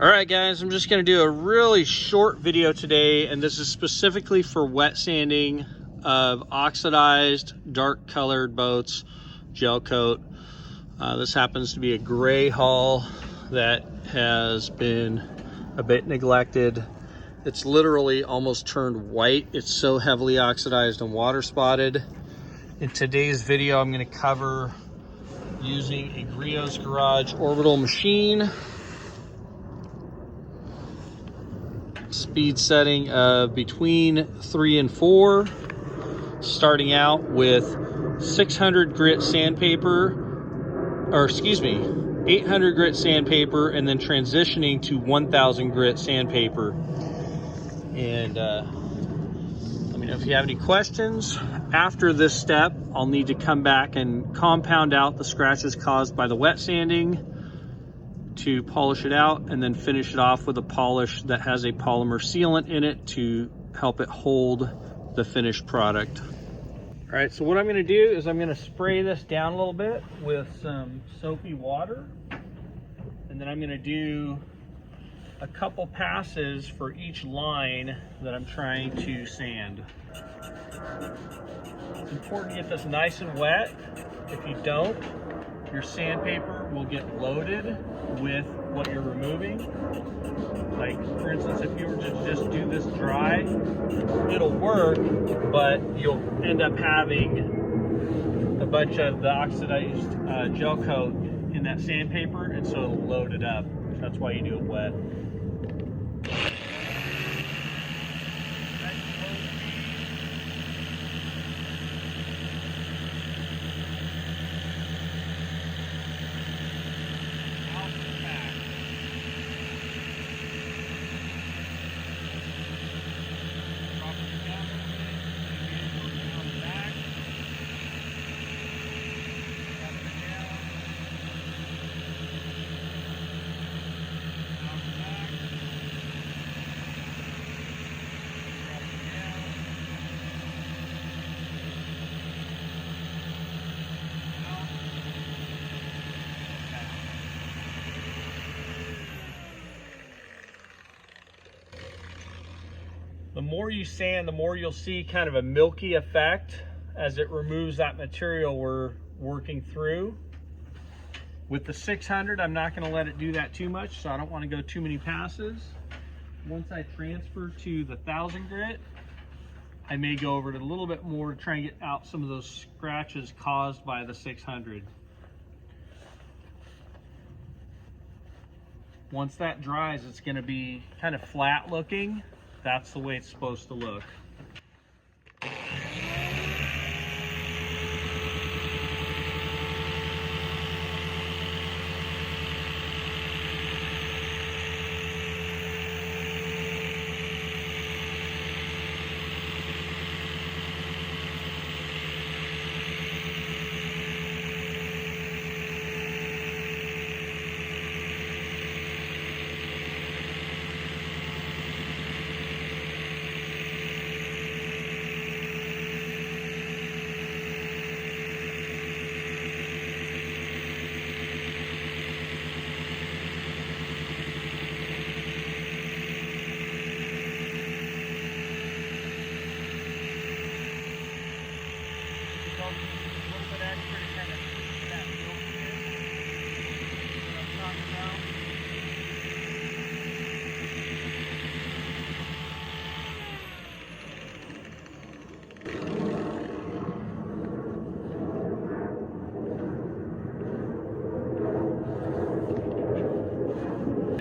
All right, guys, I'm just going to do a really short video today, and this is specifically for wet sanding of oxidized, dark colored boats, gel coat. This happens to be a gray hull that has been a bit neglected. It's literally almost turned white. It's so heavily oxidized and water spotted. In today's video, I'm going to cover using a Griot's Garage orbital machine. Speed setting of between 3 and 4, starting out with 600 grit sandpaper, or excuse me, 800 grit sandpaper, and then transitioning to 1000 grit sandpaper. And let me know if you have any questions. After this step, I'll need to come back and compound out the scratches caused by the wet sanding to polish it out, and then finish it off with a polish that has a polymer sealant in it to help it hold the finished product. All right, so what I'm going to do is I'm going to spray this down a little bit with some soapy water, and then I'm going to do a couple passes for each line that I'm trying to sand. It's important to get this nice and wet. If you don't, your sandpaper will get loaded with what you're removing. Like, for instance, if you were to just do this dry, it'll work, but you'll end up having a bunch of the oxidized gel coat in that sandpaper, and so it'll load it up. That's why you do it wet. The more you sand, the more you'll see kind of a milky effect as it removes that material we're working through. With the 600, I'm not going to let it do that too much, so I don't want to go too many passes. Once I transfer to the 1000 grit, I may go over it a little bit more to try and get out some of those scratches caused by the 600. Once that dries, it's going to be kind of flat looking. That's the way it's supposed to look.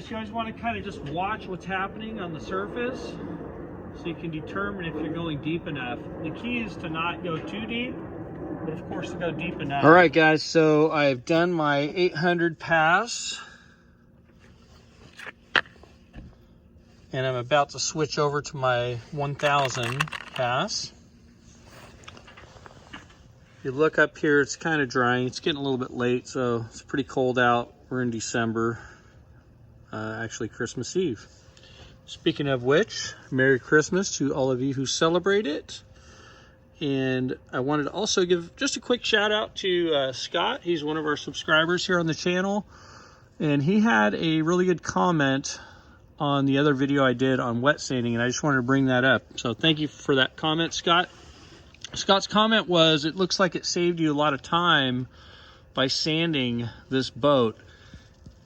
You always want to kind of just watch what's happening on the surface so you can determine if you're going deep enough. The key is to not go too deep, but of course to go deep enough. All right, guys, so I've done my 800 pass, and I'm about to switch over to my 1000 pass. If you look up here, it's kind of drying. It's getting a little bit late, so it's pretty cold out. We're in December. Actually Christmas Eve. Speaking of which, Merry Christmas to all of you who celebrate it. And I wanted to also give just a quick shout out to Scott. He's one of our subscribers here on the channel. And he had a really good comment on the other video I did on wet sanding, and I just wanted to bring that up. So thank you for that comment, Scott. Scott's comment was, it looks like it saved you a lot of time by sanding this boat.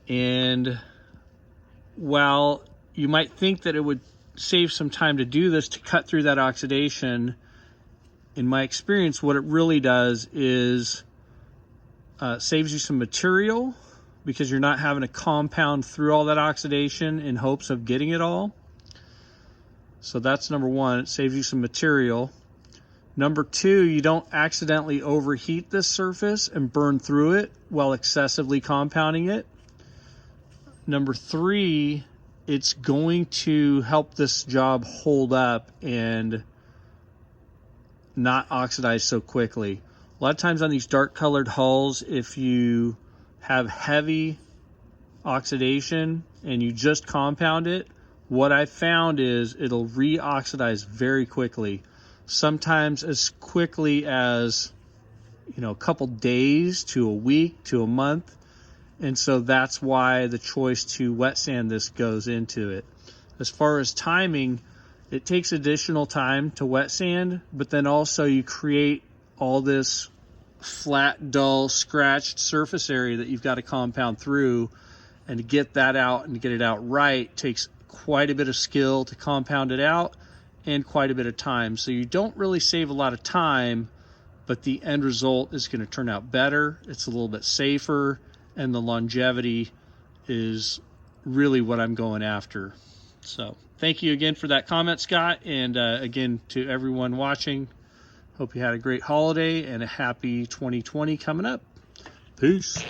And while you might think that it would save some time to do this, to cut through that oxidation, in my experience, what it really does is saves you some material, because you're not having to compound through all that oxidation in hopes of getting it all. So that's number one, it saves you some material. Number two, you don't accidentally overheat this surface and burn through it while excessively compounding it. Number three, it's going to help this job hold up and not oxidize so quickly. A lot of times on these dark colored hulls, if you have heavy oxidation and you just compound it, what I found is it'll re-oxidize very quickly. Sometimes as quickly as, a couple days to a week to a month. And so that's why the choice to wet sand this goes into it. As far as timing, it takes additional time to wet sand, but then also you create all this flat, dull, scratched surface area that you've got to compound through, and to get that out and to get it out right takes quite a bit of skill to compound it out and quite a bit of time. So you don't really save a lot of time, but the end result is going to turn out better. It's a little bit safer, and the longevity is really what I'm going after. So thank you again for that comment, Scott, and again to everyone watching. Hope you had a great holiday and a happy 2020 coming up. Peace.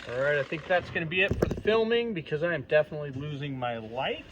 All right, I think that's going to be it for the filming because I am definitely losing my light.